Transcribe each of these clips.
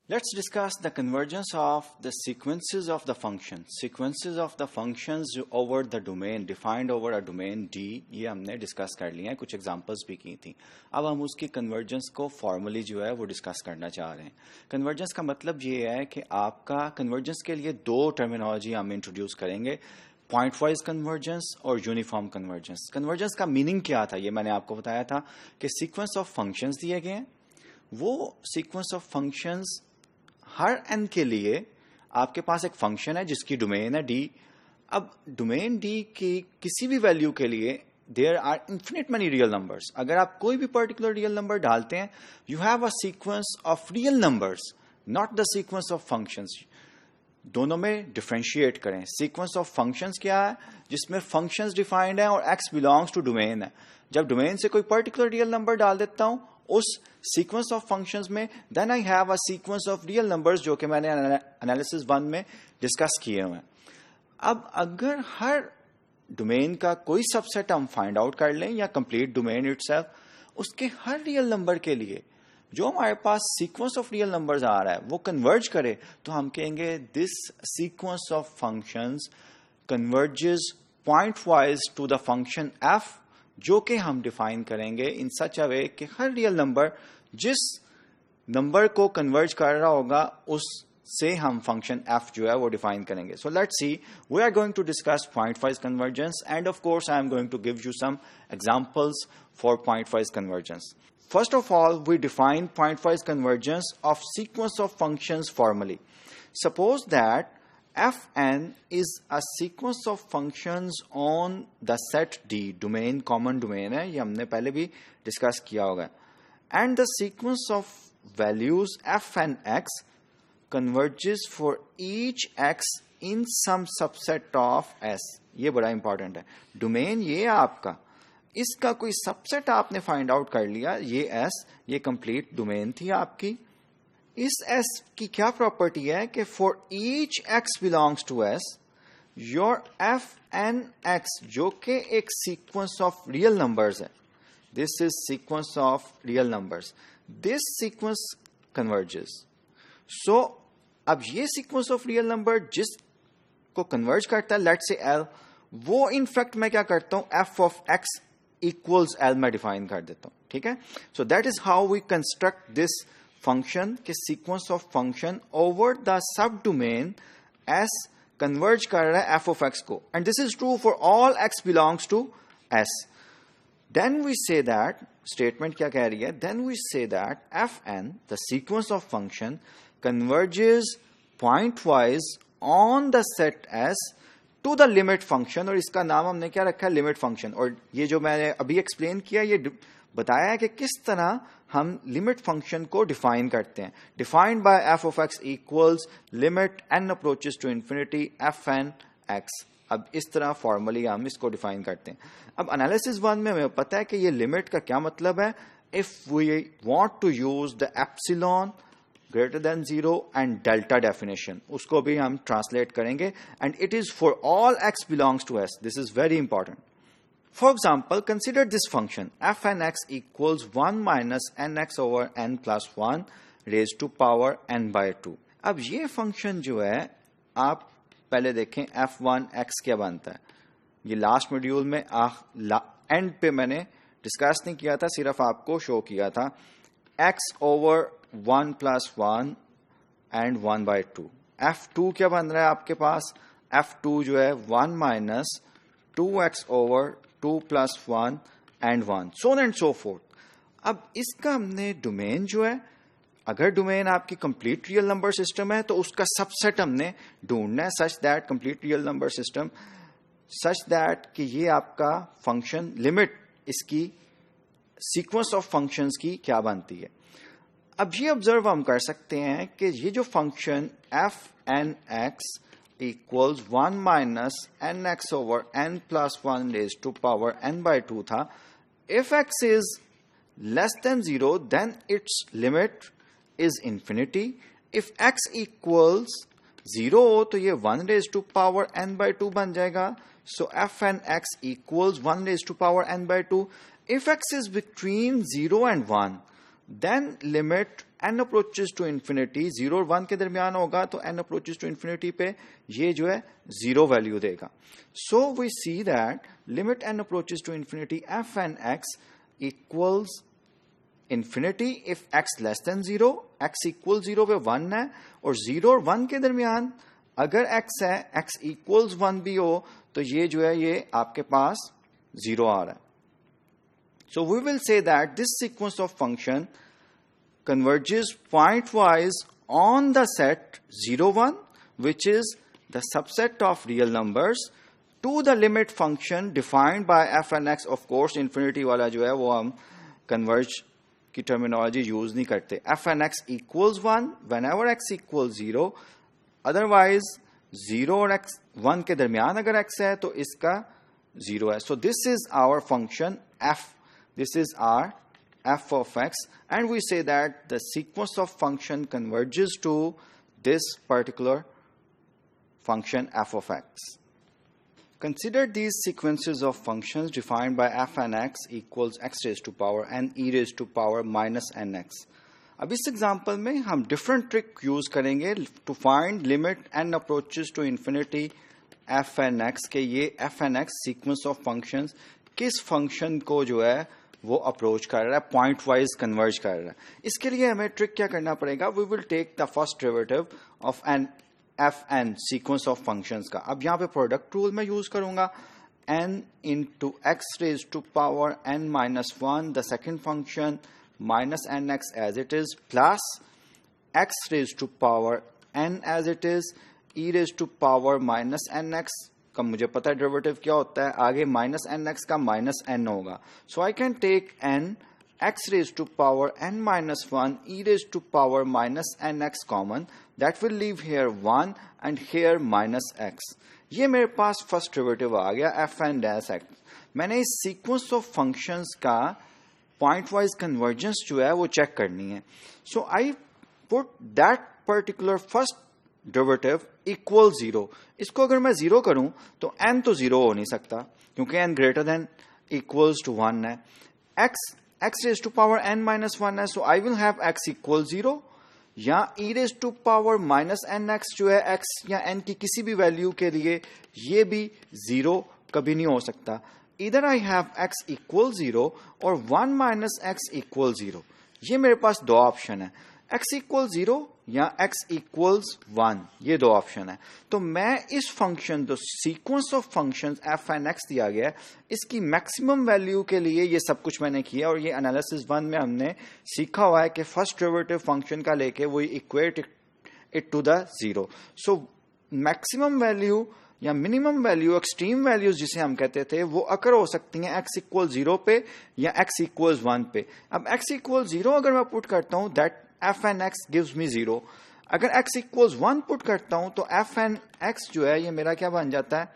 Let's discuss the convergence of the sequences of the functions. Sequences of the functions over the domain, defined over a domain D, ये हमने discuss कर लिया है, कुछ examples भी की थी. अब हम उसकी कन्वर्जेंस को फॉर्मली जो है वो डिस्कस करना चाह रहे हैं. कन्वर्जेंस का मतलब ये है कि आपका कन्वर्जेंस के लिए दो टर्मिनोलॉजी हम इंट्रोड्यूस करेंगे, पॉइंट वाइज कन्वर्जेंस और यूनिफॉर्म कन्वर्जेंस. कन्वर्जेंस का मीनिंग क्या था, ये मैंने आपको बताया था कि सीक्वेंस ऑफ फंक्शंस दिए गए हैं, वो sequence of functions her n के लिए आपके पास एक फंक्शन है जिसकी डोमेन है d. अब डोमेन d की किसी भी वैल्यू के लिए there are infinite many real numbers. अगर आप कोई भी पर्टिकुलर रियल नंबर डालते हैं, you have a sequence of real numbers, not the sequence of functions. दोनों में डिफरेंशिएट करें. सीक्वेंस ऑफ फंक्शंस क्या है, जिसमें फंक्शंस डिफाइंड है और x बिलोंग्स टू डोमेन है. जब डोमेन से कोई पर्टिकुलर रियल नंबर डाल देता हूं उस सीक्वेंस ऑफ फंक्शंस में, then I have a sequence of real numbers, जो कि मैंने एनालिसिस 1 में डिस्कस किए हुए हैं. अब अगर हर डोमेन का कोई सबसेट हम फाइंड आउट कर लें या कंप्लीट डोमेन इटसेल्फ, उसके हर रियल नंबर के लिए जो हमारे पास सीक्वेंस ऑफ रियल नंबर्स आ रहा है वो कन्वर्ज करे, तो हम कहेंगे this sequence of functions converges pointwise to the function f, जो कि हम डिफाइन करेंगे इन सच अ वे कि हर रियल नंबर जिस नंबर को कन्वर्ज कर रहा होगा उस से हम फंक्शन f जो है वो डिफाइन करेंगे. So let's see, we are going to discuss pointwise convergence and of course I am going to give you some examples for pointwise convergence. First of all, we define pointwise convergence of sequence of functions formally. Suppose that Fn is a sequence of functions on the set D, domain common domain है, ये हमने पहले भी discuss किया होगा, and the sequence of values Fn x converges for each x in some subset of S. ये बड़ा important है. डोमेन ये है आपका, इसका कोई सबसेट आपने फाइंड आउट कर लिया, ये S, ये कंप्लीट डोमेन थी आपकी. इस S की क्या प्रॉपर्टी है कि for each x belongs to S, your Fn x, जो कि एक सीक्वेंस ऑफ रियल नंबर्स है, this is sequence of real numbers, this sequence converges. So अब ये सीक्वेंस ऑफ रियल नंबर जिसको कन्वर्ज करता है, लेट्स से L, वो इनफैक्ट मैं क्या करता हूं, f of x equals L में डिफाइन कर देता हूं. ठीक है. So that is how we construct this function के sequence of function over the subdomain S converge कर रहा है f ऑफ x को, and this is true for all x belongs to S. Then we say that, statement क्या कह रही है, then we say that Fn, the sequence of function, converges point wise on the set S to the limit function, और इसका नाम हमने क्या रखा है, लिमिट फंक्शन. और ये जो मैंने अभी एक्सप्लेन किया, ये बताया है कि किस तरह हम लिमिट फंक्शन को डिफाइन करते हैं. Defined by f of x equals limit n approaches to infinity Fn x. अब इस तरह फॉर्मली हम इसको डिफाइन करते हैं. अब एनालिसिस 1 में हमें पता है कि ये लिमिट का क्या मतलब है. If we want to use the epsilon greater than 0 and delta definition, उसको भी हम ट्रांसलेट करेंगे, and it is for all x belongs to S. This is very important. For example, consider this function Fn x equals 1 minus nx over n plus 1 raised to power n by 2. अब ये function जो है, आप पहले देखें f1 x क्या बनता है. ये लास्ट मॉड्यूल में एंड पे मैंने डिस्कस नहीं किया था, सिर्फ आपको शो किया था. x over 1 plus 1 and 1 by 2. f2 क्या बन रहा है आपके पास, f2 जो है 1 minus 2x over 2 plus 1 and 1, so on and so forth. अब इसका हमने डोमेन जो है, अगर डोमेन आपकी कंप्लीट रियल नंबर सिस्टम है तो उसका सबसेट हमने ढूंढना है, such that complete real number system, such that कि ये आपका फंक्शन लिमिट इसकी सीक्वेंस ऑफ फंक्शंस की क्या बनती है. अब ये ऑब्जर्व हम कर सकते हैं कि ये जो function Fn x equals 1 minus nx over n plus 1 raise to power n by 2 था, if x is less than 0 then its limit is infinity. if x equals 0 हो तो ये 1 raise to power n by 2 बन जाएगा. so Fn x equals 1 raise to power n by 2. if x is between 0 and 1, then limit n approaches to infinity 0 और 1 के दरमियान होगा, तो n अप्रोचेस टू इन्फिनिटी पे ये जो है 0 वैल्यू देगा. So we see that limit n approaches to infinity f n x equals infinity if x less than 0, x equal 0 पे 1 है, और 0 और 1 के दरमियान अगर x है, x इक्वल्स 1 भी हो, तो ये जो है ये आपके पास 0 आ रहा है. So we will say that this sequence of function converges pointwise on the set 0, 1, which is the subset of real numbers, to the limit function defined by f and x. Of course, infinity वाला जो है वो हम converge की terminology use नहीं करते. f and x equals 1 whenever x equals 0. Otherwise, 0 और x 1 के दरमियान अगर x है तो इसका 0 है. So this is our function f. This is our f of x, and we say that the sequence of function converges to this particular function f of x. Consider these sequences of functions defined by f and x equals x raised to power n e raised to power minus nx. अब इस example में हम different trick use करेंगे to find limit n approaches to infinity f n x के ये f n x sequence of functions किस function को जो है वो अप्रोच कर रहा है, पॉइंट वाइज कन्वर्ज कर रहा है. इसके लिए हमें ट्रिक क्या करना पड़ेगा, we will take the first derivative of n f n sequence of functions का. अब यहाँ पे प्रोडक्ट रूल मैं यूज करूंगा, n into x raise to power n minus 1, the second function minus n x as it is, plus x raise to power n as it is, e raise to power minus n x का मुझे पता है derivative क्या होता है, आगे minus n x का minus n होगा. So I can take n x raise to power n minus 1 e raise to power minus n x common, that will leave here 1 and here minus x. ये मेरे पास first derivative आ गया f N dash x. मैंने इस sequence of functions का pointwise convergence जो है वो check करनी है. So I put that particular first derivative equal 0. इसको अगर मैं 0 करूं तो n तो 0 हो नहीं सकता क्योंकि n greater than equals to 1 है. x raise to power n minus 1 है, so I will have x equal 0, या e raise to power minus n x जो है x या n की किसी भी वैल्यू के लिए ये भी 0 कभी नहीं हो सकता. इधर आई हैव x इक्वल 0 और 1 माइनस x इक्वल 0. ये मेरे पास दो ऑप्शन है, x इक्वल 0 या x इक्वल्स 1, ये दो ऑप्शन है. तो मैं इस फंक्शन जो sequence of functions f and x दिया गया है, इसकी मैक्सिमम वैल्यू के लिए ये सब कुछ मैंने किया, और ये एनालिसिस 1 में हमने सीखा हुआ है कि फर्स्ट डेरिवेटिव फंक्शन का लेके वो equate it to the 0. So maximum value या मिनिमम वैल्यू, एक्सट्रीम वैल्यूज जिसे हम कहते थे, वो अकर हो सकती हैं x इक्वल 0 पे या x इक्वल 1 पे. अब x इक्वल 0 अगर मैं पुट करता हूं, that f n x gives me 0. अगर x इक्वल्स 1 पुट करता हूं तो f एन x जो है ये मेरा क्या बन जाता है,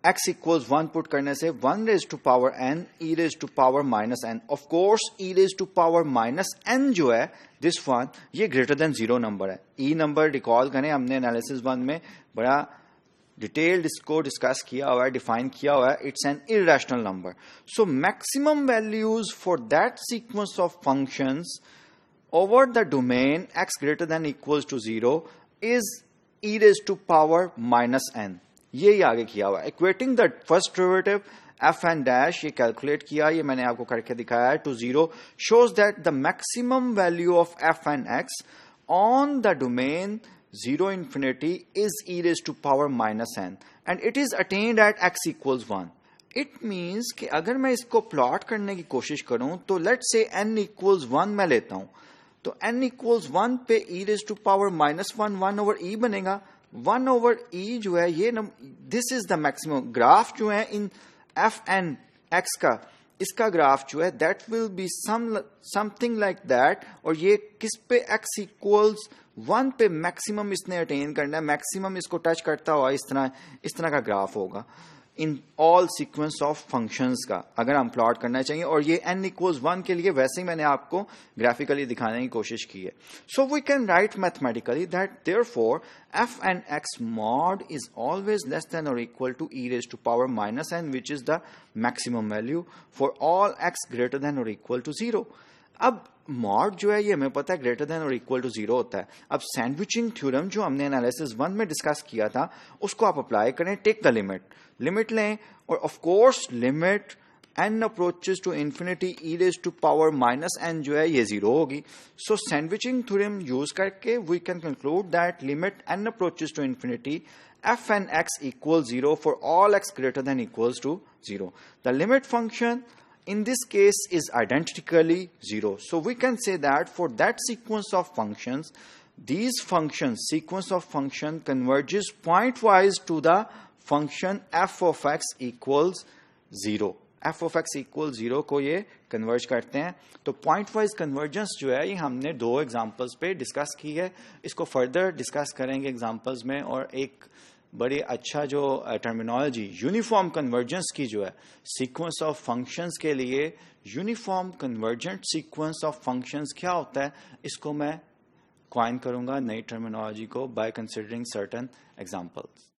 x इक्वल्स 1 पुट करने से 1 raise to power n e raise to power minus n. Of course e raise to power minus n जो है दिस वन, ये ग्रेटर देन 0 नंबर है. e नंबर रिकॉल करें, हमने एनालिसिस 1 में बड़ा डिटेल्ड इसको डिस्कस किया हुआ है, डिफाइन किया हुआ है. It's an irrational number. So maximum values for that sequence of functions over the domain x greater than equals to 0 is e raised to power minus n. ये आगे किया हुआ. Equating the first derivative f and dash, ये calculate किया, ये मैंने आपको करके दिखाया है, to 0 shows that the maximum value of f and x on the domain 0 infinity is e raised to power minus n, and it is attained at x equals 1. It means कि अगर मैं इसको प्लॉट करने की कोशिश करूं तो let's say n equals 1 मैं लेता हूं, तो n इक्वल्स 1 पे e raise to power minus 1 over e बनेगा. 1 ओवर e जो है ये this is the maximum. Graph जो है इन f एन x का, इसका ग्राफ जो है that will be something like that, और ये किस पे x इक्वल्स 1 पे मैक्सिमम इसने अटेन करना है, मैक्सिमम इसको टच करता हुआ इस तरह का ग्राफ होगा in all sequence of functions का, अगर हम प्लॉट करना चाहिए. और ये n इक्वल्स 1 के लिए वैसे ही मैंने आपको ग्राफिकली दिखाने की कोशिश की है. So we can write mathematically that therefore f and x mod is always less than or equal to e raised to power minus n, which is the maximum value for all x greater than or equal to 0. अब mod जो है ये हमें पता है greater than और equal to 0 होता है। अब सैंडविचिंग थ्योरम जो हमने एनालिसिस 1 में डिस्कस किया था उसको आप अप्लाई करें, टेक द लिमिट लें और of course limit n approaches to infinity e raise to power minus n जो है ये 0 होगी। सो सैंडविचिंग थ्योरम यूज करके we can conclude that limit n approaches to infinity f and x equals 0 for all x greater than equals to 0. The limit function in this case is identically 0. So we can say that for that sequence of functions, these functions, sequence of function converges pointwise to the function f of x equals 0. f of x equals 0 को ये converge करते हैं। तो point wise convergence जो है ये हमने 2 examples पे डिस्कस की है, इसको फर्दर डिस्कस करेंगे एग्जांपल्स में। और एक बड़ी अच्छा जो टर्मिनोलॉजी यूनिफॉर्म कन्वर्जेंस की जो है सीक्वेंस ऑफ फंक्शंस के लिए, uniform convergent sequence of functions क्या होता है, इसको मैं क्वाइन करूंगा नई टर्मिनोलॉजी को बाय कंसिडरिंग सर्टेन एग्जांपल्स।